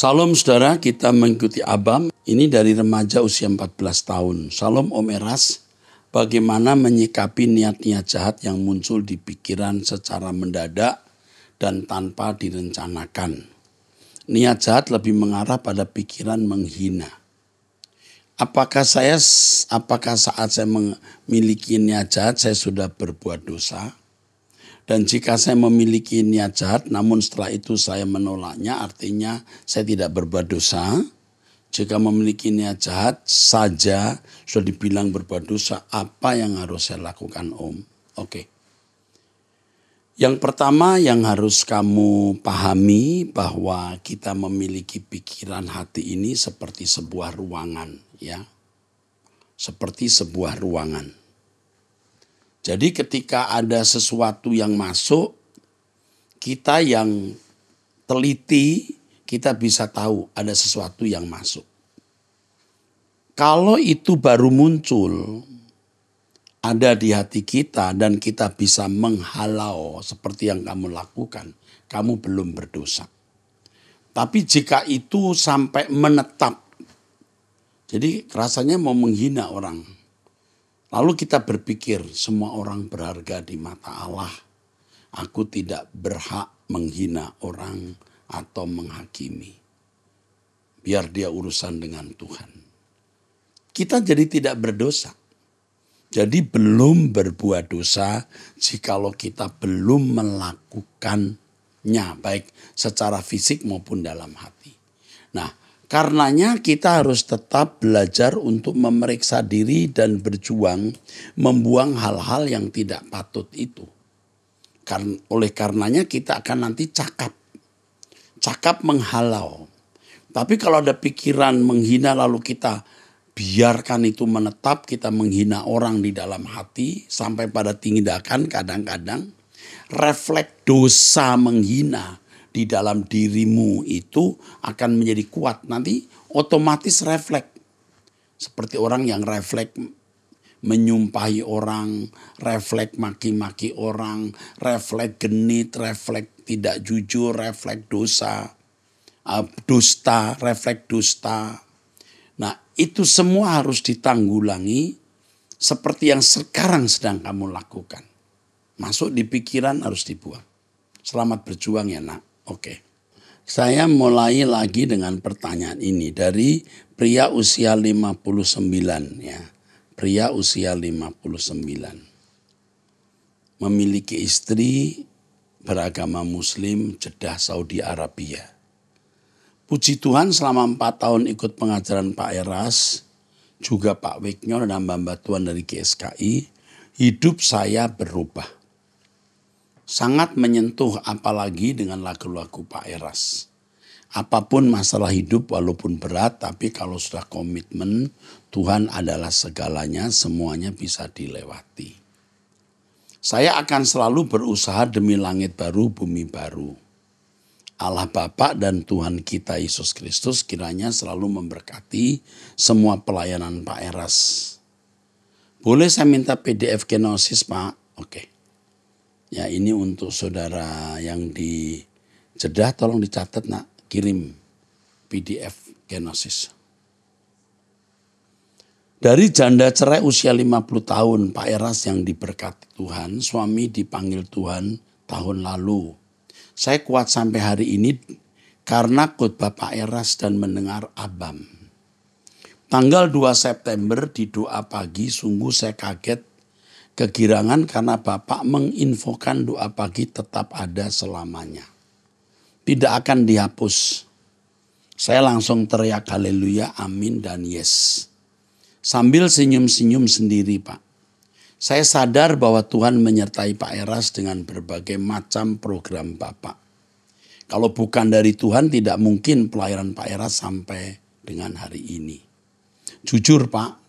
Salam saudara, kita mengikuti Abam. Ini dari remaja usia 14 tahun. Salam Om Eras, bagaimana menyikapi niat-niat jahat yang muncul di pikiran secara mendadak dan tanpa direncanakan. Niat jahat lebih mengarah pada pikiran menghina. Apakah saat saya memiliki niat jahat saya sudah berbuat dosa? Dan jika saya memiliki niat jahat namun setelah itu saya menolaknya, artinya saya tidak berbuat dosa. Jika memiliki niat jahat saja sudah dibilang berbuat dosa, apa yang harus saya lakukan, Om? Oke. Yang pertama yang harus kamu pahami bahwa kita memiliki pikiran hati ini seperti sebuah ruangan, ya. Seperti sebuah ruangan. Jadi ketika ada sesuatu yang masuk, kita yang teliti, kita bisa tahu ada sesuatu yang masuk. Kalau itu baru muncul, ada di hati kita dan kita bisa menghalau seperti yang kamu lakukan, kamu belum berdosa. Tapi jika itu sampai menetap, jadi rasanya mau menghina orang. Lalu kita berpikir semua orang berharga di mata Allah. Aku tidak berhak menghina orang atau menghakimi. Biar dia urusan dengan Tuhan. Kita jadi tidak berdosa. Jadi belum berbuat dosa jikalau kita belum melakukannya baik secara fisik maupun dalam hati. Nah, karenanya kita harus tetap belajar untuk memeriksa diri dan berjuang membuang hal-hal yang tidak patut itu. Oleh karenanya kita akan nanti cakap menghalau. Tapi kalau ada pikiran menghina lalu kita biarkan itu menetap, kita menghina orang di dalam hati sampai pada tindakan kadang-kadang refleks dosa menghina di dalam dirimu itu akan menjadi kuat. Nanti otomatis refleks. Seperti orang yang refleks menyumpahi orang, refleks maki-maki orang, refleks genit, refleks tidak jujur, refleks dosa, dusta, refleks dusta. Nah, itu semua harus ditanggulangi seperti yang sekarang sedang kamu lakukan. Masuk di pikiran harus dibuang. Selamat berjuang ya nak. Oke. Saya mulai lagi dengan pertanyaan ini dari pria usia 59 ya. Pria usia 59. Memiliki istri beragama Muslim Jeddah Saudi Arabia. Puji Tuhan selama 4 tahun ikut pengajaran Pak Eras, juga Pak Wignor dan Mbak Tuhan dari GSKI, hidup saya berubah. Sangat menyentuh apalagi dengan lagu-lagu Pak Eras. Apapun masalah hidup walaupun berat, tapi kalau sudah komitmen Tuhan adalah segalanya, semuanya bisa dilewati. Saya akan selalu berusaha demi langit baru, bumi baru. Allah Bapa dan Tuhan kita Yesus Kristus kiranya selalu memberkati semua pelayanan Pak Eras. Boleh saya minta PDF Kenosis Pak? Oke. Ya ini untuk saudara yang di Jeddah tolong dicatat nak, kirim PDF Kenosis. Dari janda cerai usia 50 tahun Pak Eras yang diberkati Tuhan, suami dipanggil Tuhan tahun lalu. Saya kuat sampai hari ini karena khotbah Pak Eras dan mendengar Abam. Tanggal 2 September di doa pagi sungguh saya kaget kegirangan karena Bapak menginfokan doa pagi tetap ada selamanya. Tidak akan dihapus. Saya langsung teriak haleluya, amin dan yes. Sambil senyum-senyum sendiri Pak. Saya sadar bahwa Tuhan menyertai Pak Eras dengan berbagai macam program Bapak. Kalau bukan dari Tuhan tidak mungkin pelayanan Pak Eras sampai dengan hari ini. Jujur Pak,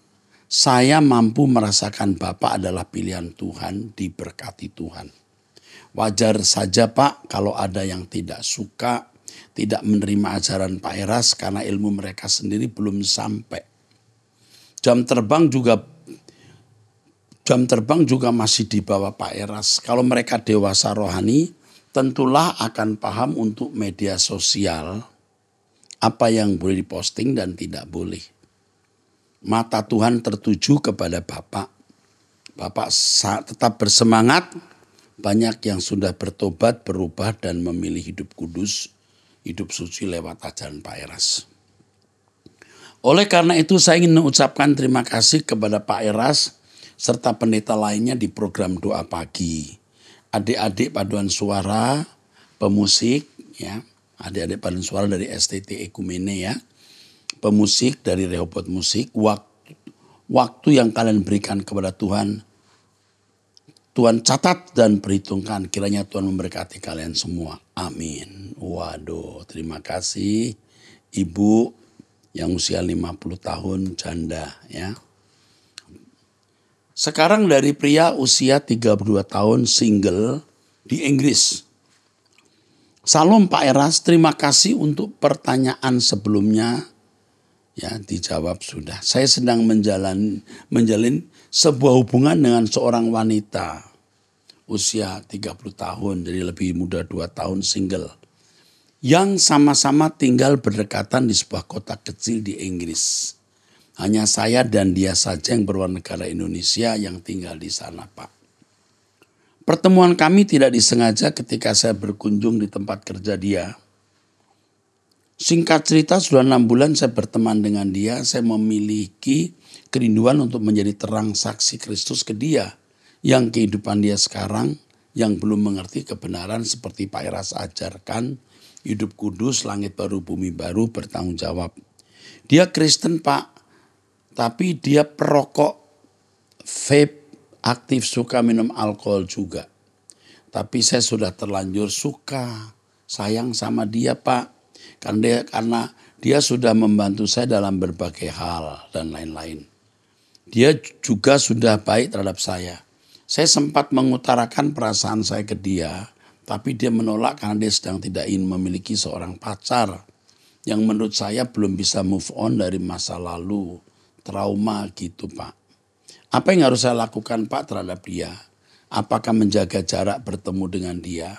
saya mampu merasakan Bapak adalah pilihan Tuhan, diberkati Tuhan. Wajar saja Pak kalau ada yang tidak suka, tidak menerima ajaran Pak Eras karena ilmu mereka sendiri belum sampai. Jam terbang juga masih di bawah Pak Eras. Kalau mereka dewasa rohani, tentulah akan paham untuk media sosial apa yang boleh diposting dan tidak boleh. Mata Tuhan tertuju kepada Bapak. Bapak tetap bersemangat. Banyak yang sudah bertobat, berubah dan memilih hidup kudus, hidup suci lewat ajaran Pak Eras. Oleh karena itu saya ingin mengucapkan terima kasih kepada Pak Eras serta pendeta lainnya di program doa pagi. Adik-adik paduan suara, pemusik, ya, adik-adik paduan suara dari STT Ekumene ya, pemusik dari Rehoboth Musik, waktu yang kalian berikan kepada Tuhan, Tuhan catat dan perhitungkan, kiranya Tuhan memberkati kalian semua. Amin. Waduh, terima kasih Ibu yang usia 50 tahun janda ya. Sekarang dari pria usia 32 tahun single di Inggris. Salam Pak Eras, terima kasih untuk pertanyaan sebelumnya. Ya, dijawab sudah. Saya sedang menjalin sebuah hubungan dengan seorang wanita usia 30 tahun, jadi lebih muda 2 tahun single. Yang sama-sama tinggal berdekatan di sebuah kota kecil di Inggris. Hanya saya dan dia saja yang berwarga negara Indonesia yang tinggal di sana, Pak. Pertemuan kami tidak disengaja ketika saya berkunjung di tempat kerja dia. Singkat cerita sudah 6 bulan saya berteman dengan dia, saya memiliki kerinduan untuk menjadi terang saksi Kristus ke dia. Yang kehidupan dia sekarang yang belum mengerti kebenaran seperti Pak Eras ajarkan, hidup kudus, langit baru, bumi baru, bertanggung jawab. Dia Kristen Pak, tapi dia perokok, vape, aktif, suka minum alkohol juga. Tapi saya sudah terlanjur suka, sayang sama dia Pak. Karena dia sudah membantu saya dalam berbagai hal dan lain-lain. Dia juga sudah baik terhadap saya. Saya sempat mengutarakan perasaan saya ke dia, tapi dia menolak karena dia sedang tidak ingin memiliki seorang pacar yang menurut saya belum bisa move on dari masa lalu, trauma gitu Pak. Apa yang harus saya lakukan Pak terhadap dia? Apakah menjaga jarak bertemu dengan dia?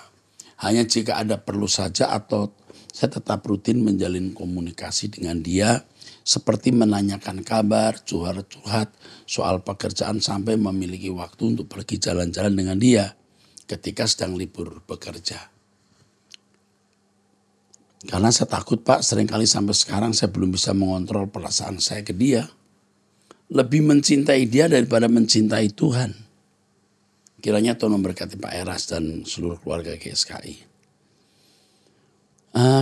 Hanya jika ada perlu saja atau saya tetap rutin menjalin komunikasi dengan dia seperti menanyakan kabar, curhat soal pekerjaan sampai memiliki waktu untuk pergi jalan-jalan dengan dia ketika sedang libur bekerja. Karena saya takut Pak, seringkali sampai sekarang saya belum bisa mengontrol perasaan saya ke dia. Lebih mencintai dia daripada mencintai Tuhan. Kiranya Tuhan memberkati Pak Eras dan seluruh keluarga GSKI.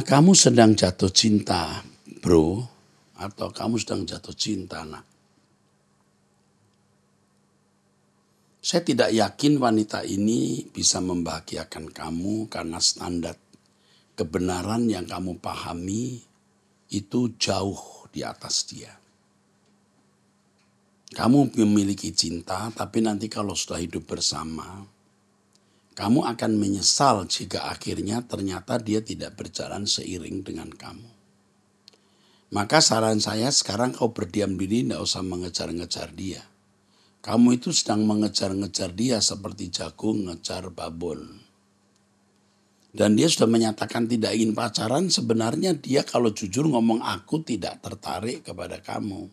Kamu sedang jatuh cinta, bro, atau kamu sedang jatuh cinta, nak. Saya tidak yakin wanita ini bisa membahagiakan kamu karena standar kebenaran yang kamu pahami itu jauh di atas dia. Kamu memiliki cinta, tapi nanti kalau sudah hidup bersama, kamu akan menyesal jika akhirnya ternyata dia tidak berjalan seiring dengan kamu. Maka saran saya sekarang kau berdiam diri, tidak usah mengejar-ngejar dia. Kamu itu sedang mengejar-ngejar dia seperti jagung ngejar babon. Dan dia sudah menyatakan tidak ingin pacaran, sebenarnya dia kalau jujur ngomong aku tidak tertarik kepada kamu.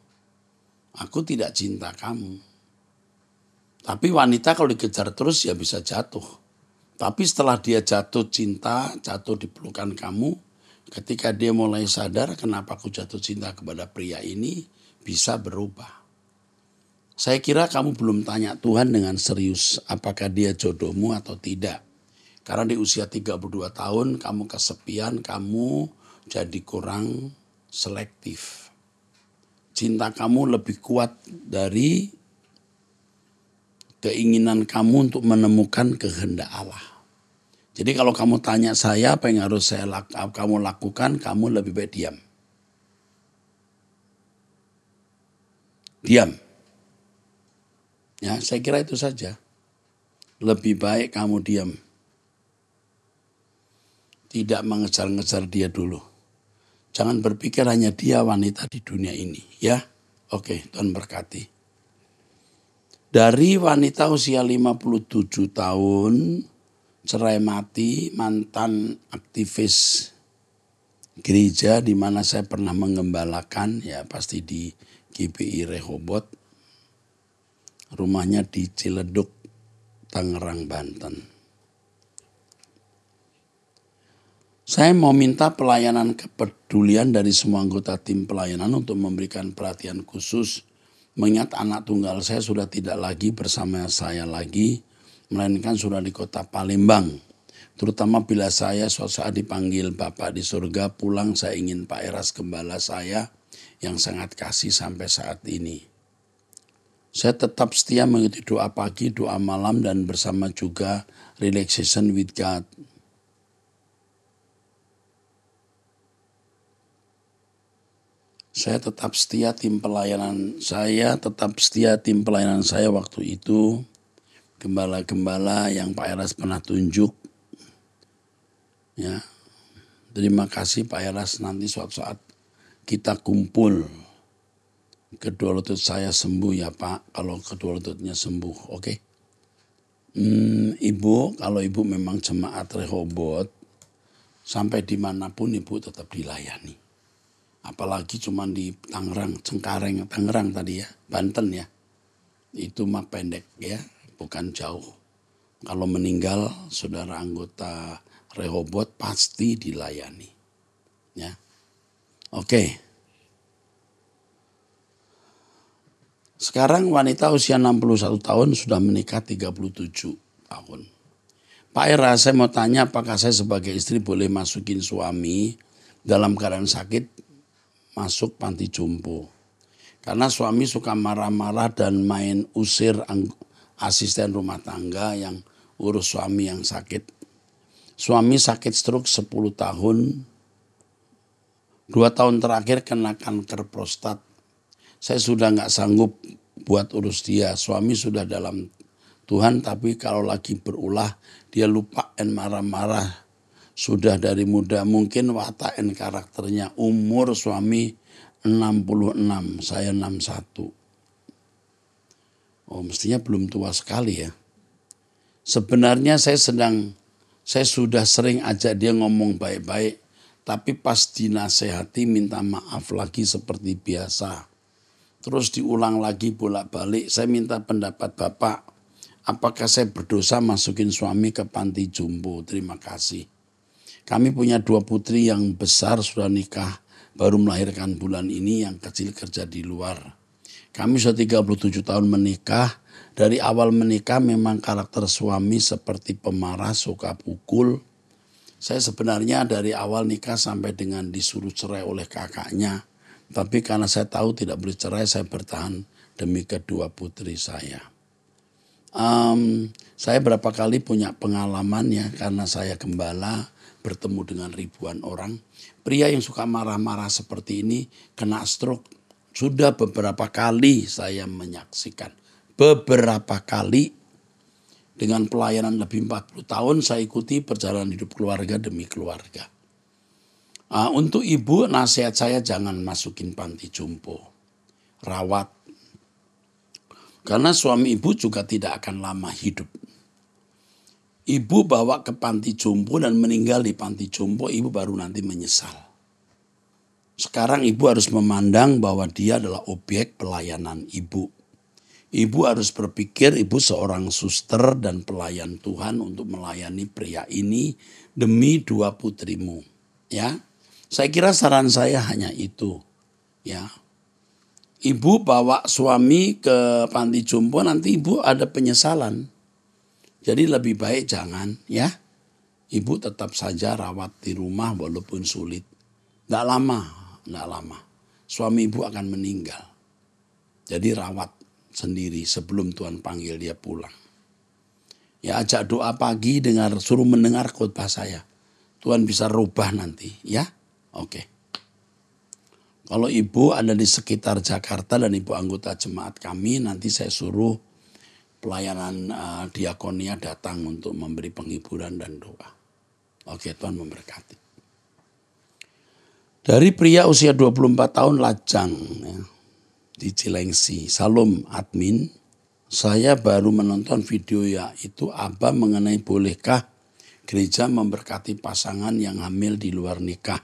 Aku tidak cinta kamu. Tapi wanita kalau dikejar terus ya bisa jatuh. Tapi setelah dia jatuh cinta, jatuh di pelukan kamu, ketika dia mulai sadar kenapa aku jatuh cinta kepada pria ini, bisa berubah. Saya kira kamu belum tanya Tuhan dengan serius apakah dia jodohmu atau tidak. Karena di usia 32 tahun kamu kesepian, kamu jadi kurang selektif. Cinta kamu lebih kuat dari keinginan kamu untuk menemukan kehendak Allah. Jadi kalau kamu tanya saya apa yang harus kamu lakukan, kamu lebih baik diam. Diam. Ya, saya kira itu saja. Lebih baik kamu diam. Tidak mengejar-ngejar dia dulu. Jangan berpikir hanya dia wanita di dunia ini. Ya, oke, Tuhan berkati. Dari wanita usia 57 tahun, cerai mati, mantan aktivis gereja di mana saya pernah mengembalakan, ya pasti di GBI Rehoboth, rumahnya di Ciledug, Tangerang, Banten. Saya mau minta pelayanan kepedulian dari semua anggota tim pelayanan untuk memberikan perhatian khusus, mengingat anak tunggal saya sudah tidak lagi bersama saya lagi, melainkan sudah di kota Palembang. Terutama bila saya suatu saat dipanggil Bapak di surga pulang, saya ingin Pak Eras gembala saya yang sangat kasih sampai saat ini. Saya tetap setia mengikuti doa pagi, doa malam, dan bersama juga relaxation with God. Saya tetap setia tim pelayanan saya waktu itu. Gembala-gembala yang Pak Eras pernah tunjuk. Ya, terima kasih Pak Eras, nanti suatu saat kita kumpul. Kedua lutut saya sembuh ya Pak, kalau kedua lututnya sembuh, oke? Ibu, kalau ibu memang jemaat Rehoboth, sampai dimanapun ibu tetap dilayani. Apalagi cuma di Tangerang, Cengkareng, Tangerang tadi ya, Banten ya. Itu mah pendek ya, bukan jauh. Kalau meninggal saudara anggota Rehoboth pasti dilayani. Ya. Oke. Sekarang wanita usia 61 tahun sudah menikah 37 tahun. Pak Era, saya mau tanya apakah saya sebagai istri boleh masukin suami dalam keadaan sakit masuk panti jompo. Karena suami suka marah-marah dan main usir asisten rumah tangga yang urus suami yang sakit. Suami sakit stroke 10 tahun, 2 tahun terakhir kena kanker prostat. Saya sudah gak sanggup buat urus dia. Suami sudah dalam Tuhan tapi kalau lagi berulah dia lupa dan marah-marah. Sudah dari muda, mungkin watak dan karakternya. Umur suami 66, saya 61. Oh, mestinya belum tua sekali ya. Sebenarnya saya sudah sering ajak dia ngomong baik-baik, tapi pas dinasehati minta maaf lagi seperti biasa. Terus diulang lagi bolak-balik, saya minta pendapat Bapak. Apakah saya berdosa masukin suami ke panti jompo? Terima kasih. Kami punya 2 putri yang besar sudah nikah, baru melahirkan bulan ini, yang kecil kerja di luar. Kami sudah 37 tahun menikah. Dari awal menikah memang karakter suami seperti pemarah, suka pukul. Saya sebenarnya dari awal nikah sampai dengan disuruh cerai oleh kakaknya. Tapi karena saya tahu tidak boleh cerai, saya bertahan demi kedua putri saya. Saya berapa kali punya pengalaman ya, karena saya gembala, bertemu dengan ribuan orang. Pria yang suka marah-marah seperti ini kena stroke. Sudah beberapa kali saya menyaksikan. Beberapa kali dengan pelayanan lebih 40 tahun saya ikuti perjalanan hidup keluarga demi keluarga. Untuk ibu nasihat saya jangan masukin panti jompo. Rawat. Karena suami ibu juga tidak akan lama hidup. Ibu bawa ke panti jompo dan meninggal di panti jompo, ibu baru nanti menyesal. Sekarang ibu harus memandang bahwa dia adalah objek pelayanan ibu. Ibu harus berpikir ibu seorang suster dan pelayan Tuhan untuk melayani pria ini demi 2 putrimu. Ya, saya kira saran saya hanya itu. Ya, ibu bawa suami ke panti jompo nanti ibu ada penyesalan. Jadi lebih baik jangan ya. Ibu tetap saja rawat di rumah walaupun sulit. Nggak lama. Suami ibu akan meninggal. Jadi rawat sendiri sebelum Tuhan panggil dia pulang. Ya, ajak doa pagi, suruh mendengar khotbah saya. Tuhan bisa rubah nanti ya. Oke. Kalau ibu ada di sekitar Jakarta dan ibu anggota jemaat kami, nanti saya suruh pelayanan diakonia datang untuk memberi penghiburan dan doa. Oke, Tuhan memberkati. Dari pria usia 24 tahun lajang ya, di Cilengsi, Salam admin, saya baru menonton video yaitu Abah mengenai bolehkah gereja memberkati pasangan yang hamil di luar nikah.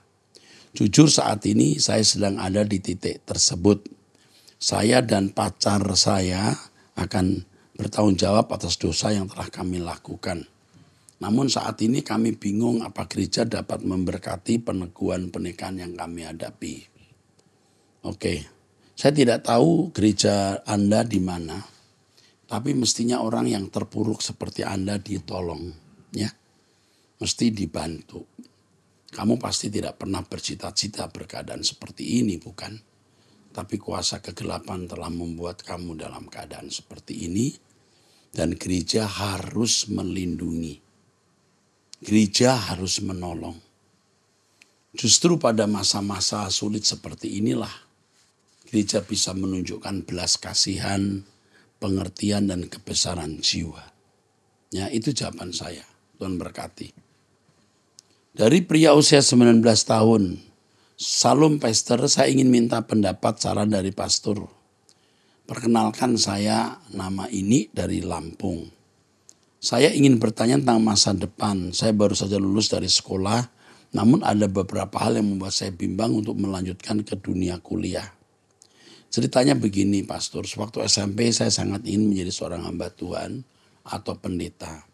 Jujur saat ini saya sedang ada di titik tersebut. Saya dan pacar saya akan bertanggung jawab atas dosa yang telah kami lakukan. Namun saat ini kami bingung apa gereja dapat memberkati peneguhan pernikahan yang kami hadapi. Oke, saya tidak tahu gereja Anda di mana, tapi mestinya orang yang terpuruk seperti Anda ditolong, ya, mesti dibantu. Kamu pasti tidak pernah bercita-cita berkeadaan seperti ini, bukan? Tapi kuasa kegelapan telah membuat kamu dalam keadaan seperti ini, dan gereja harus melindungi. Gereja harus menolong. Justru pada masa-masa sulit seperti inilah, gereja bisa menunjukkan belas kasihan, pengertian, dan kebesaran jiwa. Ya, itu jawaban saya. Tuhan berkati. Dari pria usia 19 tahun, Salum Pastor, saya ingin minta pendapat saran dari pastor. Perkenalkan, saya nama ini dari Lampung. Saya ingin bertanya tentang masa depan. Saya baru saja lulus dari sekolah, namun ada beberapa hal yang membuat saya bimbang untuk melanjutkan ke dunia kuliah. Ceritanya begini, pastor. Sewaktu SMP saya sangat ingin menjadi seorang hamba Tuhan atau pendeta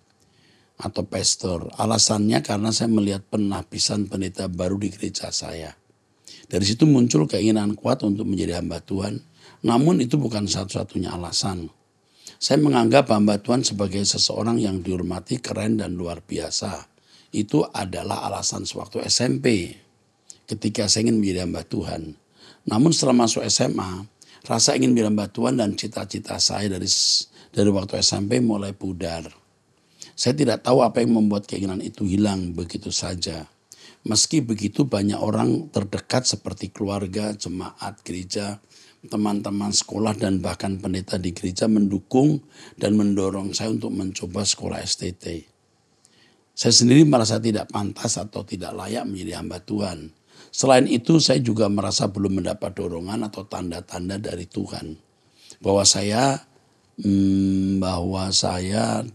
atau pastor. Alasannya karena saya melihat penapisan pendeta baru di gereja saya. Dari situ muncul keinginan kuat untuk menjadi hamba Tuhan. Namun itu bukan satu-satunya alasan. Saya menganggap hamba Tuhan sebagai seseorang yang dihormati, keren, dan luar biasa. Itu adalah alasan sewaktu SMP ketika saya ingin menjadi hamba Tuhan. Namun setelah masuk SMA, rasa ingin menjadi hamba Tuhan dan cita-cita saya dari waktu SMP mulai pudar. Saya tidak tahu apa yang membuat keinginan itu hilang begitu saja. Meski begitu, banyak orang terdekat seperti keluarga, jemaat gereja, teman-teman sekolah, dan bahkan pendeta di gereja mendukung dan mendorong saya untuk mencoba sekolah STT. Saya sendiri merasa tidak pantas atau tidak layak menjadi hamba Tuhan. Selain itu, saya juga merasa belum mendapat dorongan atau tanda-tanda dari Tuhan bahwa saya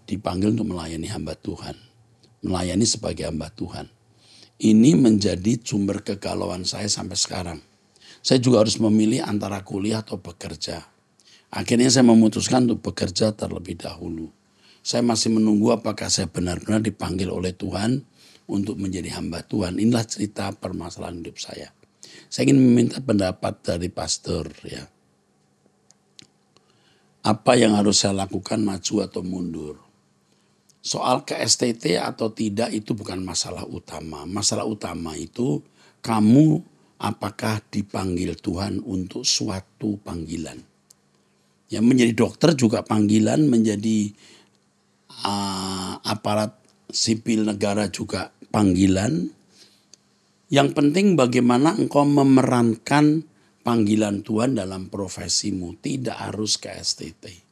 dipanggil untuk melayani hamba Tuhan, melayani sebagai hamba Tuhan. Ini menjadi sumber kegalauan saya sampai sekarang. Saya juga harus memilih antara kuliah atau bekerja. Akhirnya saya memutuskan untuk bekerja terlebih dahulu. Saya masih menunggu apakah saya benar-benar dipanggil oleh Tuhan untuk menjadi hamba Tuhan. Inilah cerita permasalahan hidup saya. Saya ingin meminta pendapat dari pastor, ya. Apa yang harus saya lakukan, maju atau mundur? Soal ke STT atau tidak itu bukan masalah utama. Masalah utama itu kamu apakah dipanggil Tuhan untuk suatu panggilan. Ya, menjadi dokter juga panggilan, menjadi aparat sipil negara juga panggilan. Yang penting bagaimana engkau memerankan panggilan Tuhan dalam profesimu, tidak harus ke STT.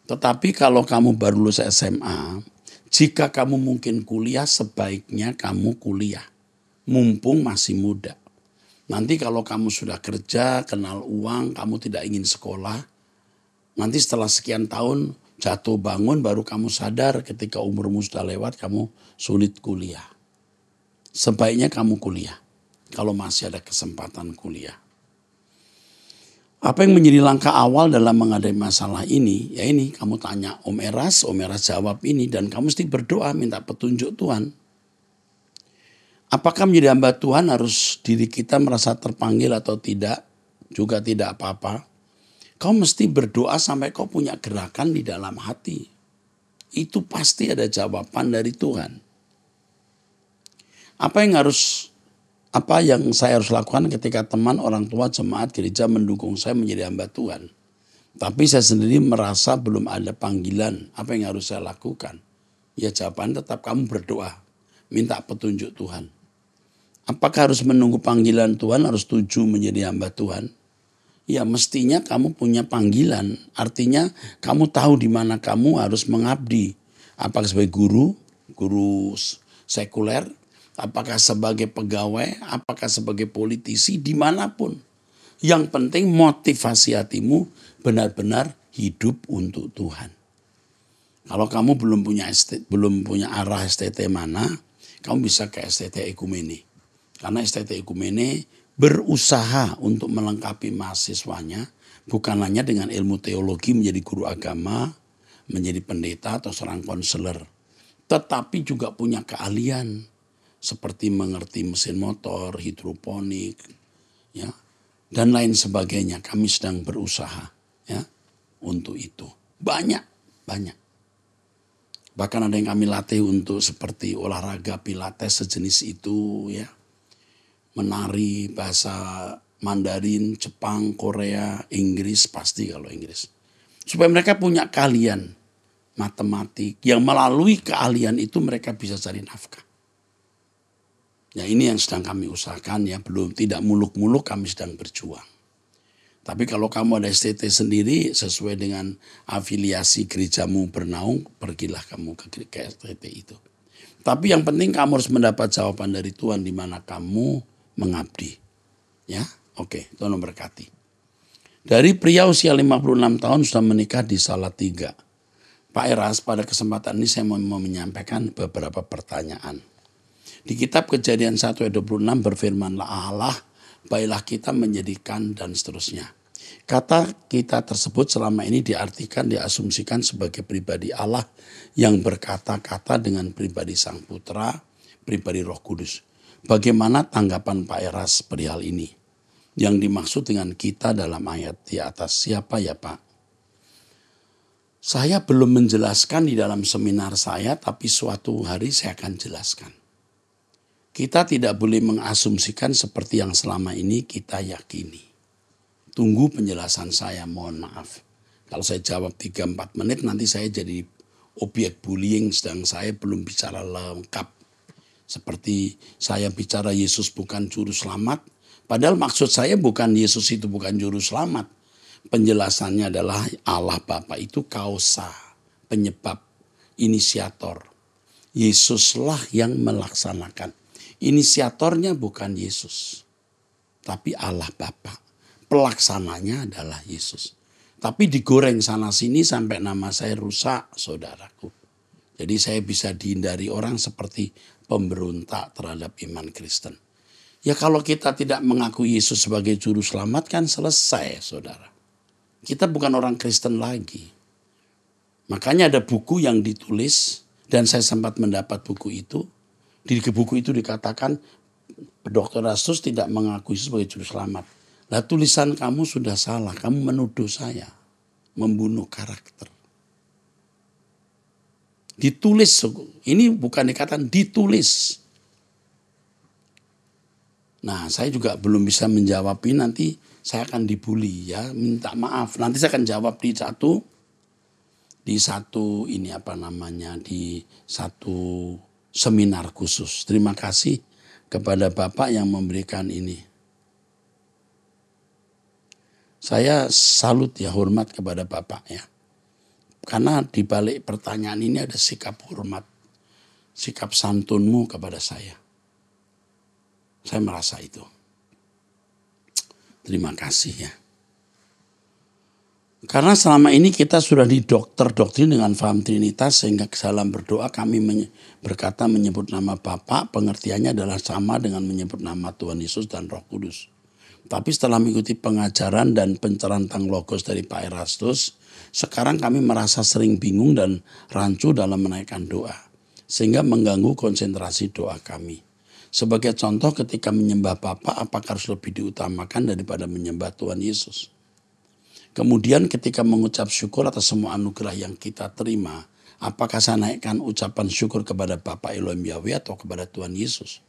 Tetapi kalau kamu baru lulus SMA, jika kamu mungkin kuliah, sebaiknya kamu kuliah, mumpung masih muda. Nanti kalau kamu sudah kerja, kenal uang, kamu tidak ingin sekolah, nanti setelah sekian tahun jatuh bangun baru kamu sadar ketika umurmu sudah lewat, kamu sulit kuliah. Sebaiknya kamu kuliah, kalau masih ada kesempatan kuliah. Apa yang menjadi langkah awal dalam menghadapi masalah ini? Ya ini, kamu tanya Om Eras jawab ini, dan kamu mesti berdoa minta petunjuk Tuhan. Apakah menjadi hamba Tuhan harus diri kita merasa terpanggil atau tidak? Juga tidak apa-apa. Kau mesti berdoa sampai kau punya gerakan di dalam hati. Itu pasti ada jawaban dari Tuhan. Apa yang saya harus lakukan ketika teman, orang tua, jemaat, gereja mendukung saya menjadi hamba Tuhan. Tapi saya sendiri merasa belum ada panggilan. Apa yang harus saya lakukan? Ya jawaban tetap kamu berdoa. Minta petunjuk Tuhan. Apakah harus menunggu panggilan Tuhan, harus setuju menjadi hamba Tuhan? Ya mestinya kamu punya panggilan. Artinya kamu tahu di mana kamu harus mengabdi. Apakah sebagai guru sekuler, apakah sebagai pegawai, apakah sebagai politisi, dimanapun. Yang penting motivasi hatimu benar-benar hidup untuk Tuhan. Kalau kamu belum punya arah STT mana, kamu bisa ke STT Ekumene. Karena STT Ekumene berusaha untuk melengkapi mahasiswanya bukan hanya dengan ilmu teologi menjadi guru agama, menjadi pendeta atau seorang konselor, tetapi juga punya keahlian seperti mengerti mesin motor, hidroponik, ya, dan lain sebagainya. Kami sedang berusaha, ya, untuk itu. Banyak. Bahkan ada yang kami latih untuk seperti olahraga pilates sejenis itu, ya. Menari bahasa Mandarin, Jepang, Korea, Inggris, pasti kalau Inggris. Supaya mereka punya keahlian matematik yang melalui keahlian itu mereka bisa cari nafkah. Ya ini yang sedang kami usahakan, ya, belum, tidak muluk-muluk, kami sedang berjuang. Tapi kalau kamu ada STT sendiri sesuai dengan afiliasi gerejamu bernaung, pergilah kamu ke STT itu. Tapi yang penting kamu harus mendapat jawaban dari Tuhan di mana kamu mengabdi. Ya, oke, Tuhan memberkati. Dari pria usia 56 tahun sudah menikah di Salatiga. Pak Eras, pada kesempatan ini saya mau menyampaikan beberapa pertanyaan. Di kitab Kejadian 1 ayat 26 berfirmanlah Allah, baiklah kita menjadikan dan seterusnya. Kata kita tersebut selama ini diartikan, diasumsikan sebagai pribadi Allah yang berkata-kata dengan pribadi Sang Putra, pribadi Roh Kudus. Bagaimana tanggapan Pak Eras perihal ini? Yang dimaksud dengan kita dalam ayat di atas siapa ya Pak? Saya belum menjelaskan di dalam seminar saya, tapi suatu hari saya akan jelaskan. Kita tidak boleh mengasumsikan seperti yang selama ini kita yakini. Tunggu penjelasan saya, mohon maaf. Kalau saya jawab 3-4 menit nanti saya jadi objek bullying sedang saya belum bicara lengkap. Seperti saya bicara Yesus bukan juru selamat, padahal maksud saya bukan Yesus itu bukan juru selamat. Penjelasannya adalah Allah Bapa itu kausa, penyebab, inisiator. Yesuslah yang melaksanakan. Inisiatornya bukan Yesus, tapi Allah Bapa. Pelaksananya adalah Yesus. Tapi digoreng sana sini sampai nama saya rusak, saudaraku. Jadi saya bisa dihindari orang seperti pemberontak terhadap iman Kristen. Ya kalau kita tidak mengakui Yesus sebagai juru selamat kan selesai, saudara. Kita bukan orang Kristen lagi. Makanya ada buku yang ditulis dan saya sempat mendapat buku itu. Di buku itu dikatakan Dr. Rastus tidak mengakui Yesus sebagai juru selamat. Lah tulisan kamu sudah salah, kamu menuduh saya membunuh karakter. Ditulis, ini bukan dikatakan, ditulis. Nah saya juga belum bisa menjawab ini, nanti saya akan dibully ya, minta maaf. Nanti saya akan jawab di satu seminar khusus. Terima kasih kepada Bapak yang memberikan ini. Saya salut ya, hormat kepada Bapak ya. Karena di balik pertanyaan ini ada sikap hormat, sikap santunmu kepada saya. Saya merasa itu. Terima kasih ya. Karena selama ini kita sudah doktrin dengan faham Trinitas, sehingga dalam berdoa kami berkata menyebut nama Bapa, pengertiannya adalah sama dengan menyebut nama Tuhan Yesus dan Roh Kudus. Tapi setelah mengikuti pengajaran dan pencerahan tentang Logos dari Pak Erastus, sekarang kami merasa sering bingung dan rancu dalam menaikkan doa, sehingga mengganggu konsentrasi doa kami. Sebagai contoh, ketika menyembah Bapa, apakah harus lebih diutamakan daripada menyembah Tuhan Yesus? Kemudian ketika mengucap syukur atas semua anugerah yang kita terima, apakah saya naikkan ucapan syukur kepada Bapa Elohim Yahweh atau kepada Tuhan Yesus?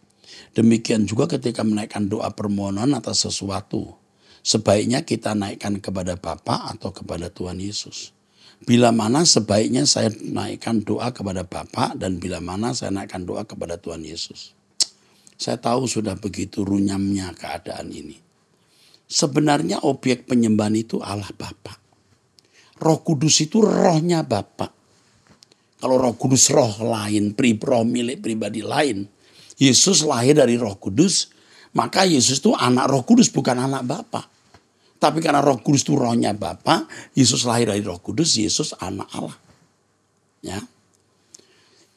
Demikian juga ketika menaikkan doa permohonan atas sesuatu, sebaiknya kita naikkan kepada Bapa atau kepada Tuhan Yesus. Bila mana sebaiknya saya naikkan doa kepada Bapa dan bila mana saya naikkan doa kepada Tuhan Yesus. Saya tahu sudah begitu runyamnya keadaan ini. Sebenarnya objek penyembahan itu Allah Bapa. Roh Kudus itu rohnya Bapa. Kalau Roh Kudus roh lain, roh milik pribadi lain, Yesus lahir dari Roh Kudus, maka Yesus itu anak Roh Kudus, bukan anak Bapa. Tapi karena Roh Kudus itu rohnya Bapa, Yesus lahir dari Roh Kudus, Yesus anak Allah. Ya.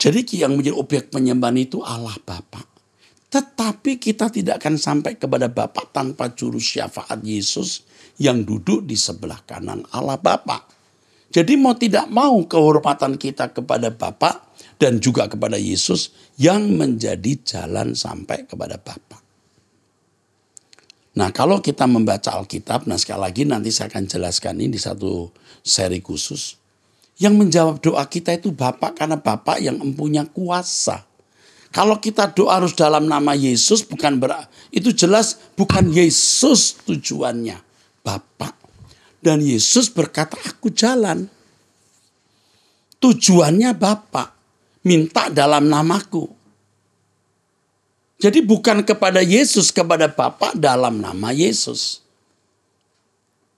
Jadi yang menjadi objek penyembahan itu Allah Bapa. Tetapi kita tidak akan sampai kepada Bapa tanpa juru syafaat Yesus yang duduk di sebelah kanan Allah Bapa. Jadi mau tidak mau kehormatan kita kepada Bapa dan juga kepada Yesus yang menjadi jalan sampai kepada Bapa. Nah, kalau kita membaca Alkitab, nah sekali lagi nanti saya akan jelaskan ini di satu seri khusus. Yang menjawab doa kita itu Bapa, karena Bapa yang mempunyai kuasa. Kalau kita doa harus dalam nama Yesus, itu jelas bukan Yesus tujuannya, Bapa. Dan Yesus berkata, aku jalan. Tujuannya Bapa, minta dalam namaku. Jadi bukan kepada Yesus, kepada Bapa dalam nama Yesus.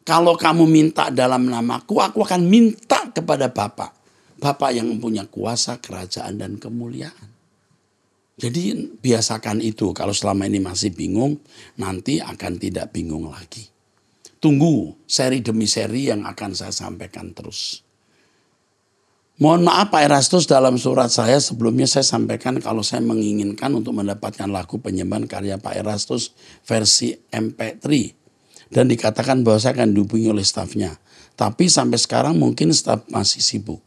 Kalau kamu minta dalam namaku, aku akan minta kepada Bapa. Bapa yang mempunyai kuasa, kerajaan, dan kemuliaan. Jadi biasakan itu. Kalau selama ini masih bingung, nanti akan tidak bingung lagi. Tunggu seri demi seri yang akan saya sampaikan terus. Mohon maaf Pak Erastus, dalam surat saya sebelumnya saya sampaikan kalau saya menginginkan untuk mendapatkan lagu penyembahan karya Pak Erastus versi MP3. Dan dikatakan bahwa saya akan dihubungi oleh stafnya. Tapi sampai sekarang mungkin staf masih sibuk.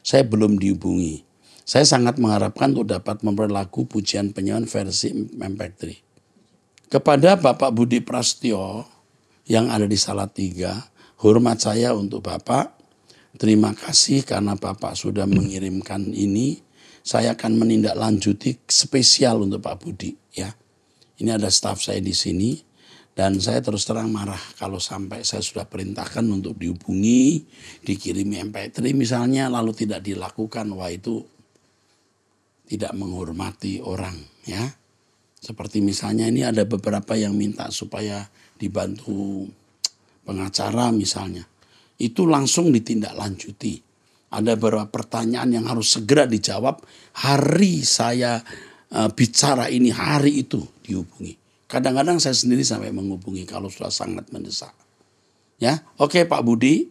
Saya belum dihubungi. Saya sangat mengharapkan untuk dapat memperoleh lagu pujian penyembahan versi MP3. Kepada Bapak Budi Prasetyo yang ada di Salatiga, hormat saya untuk Bapak. Terima kasih karena Bapak sudah mengirimkan ini. Saya akan menindaklanjuti spesial untuk Pak Budi, ya. Ini ada staf saya di sini dan saya terus terang marah kalau sampai saya sudah perintahkan untuk dihubungi, dikirimi MP3 misalnya lalu tidak dilakukan. Wah, itu tidak menghormati orang, ya. Seperti misalnya ini ada beberapa yang minta supaya dibantu pengacara misalnya. Itu langsung ditindaklanjuti. Ada beberapa pertanyaan yang harus segera dijawab. Hari saya bicara ini, hari itu dihubungi. Kadang-kadang saya sendiri sampai menghubungi kalau sudah sangat mendesak. Ya, oke Pak Budi.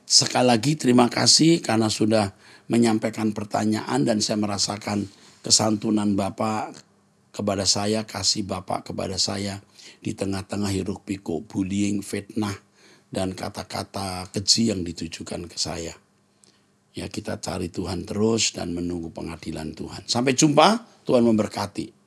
Sekali lagi terima kasih karena sudah menyampaikan pertanyaan dan saya merasakan kesantunan Bapak kepada saya, kasih Bapak kepada saya di tengah-tengah hiruk pikuk, bullying, fitnah, dan kata-kata keji yang ditujukan ke saya. Ya, kita cari Tuhan terus dan menunggu pengadilan Tuhan. Sampai jumpa, Tuhan memberkati.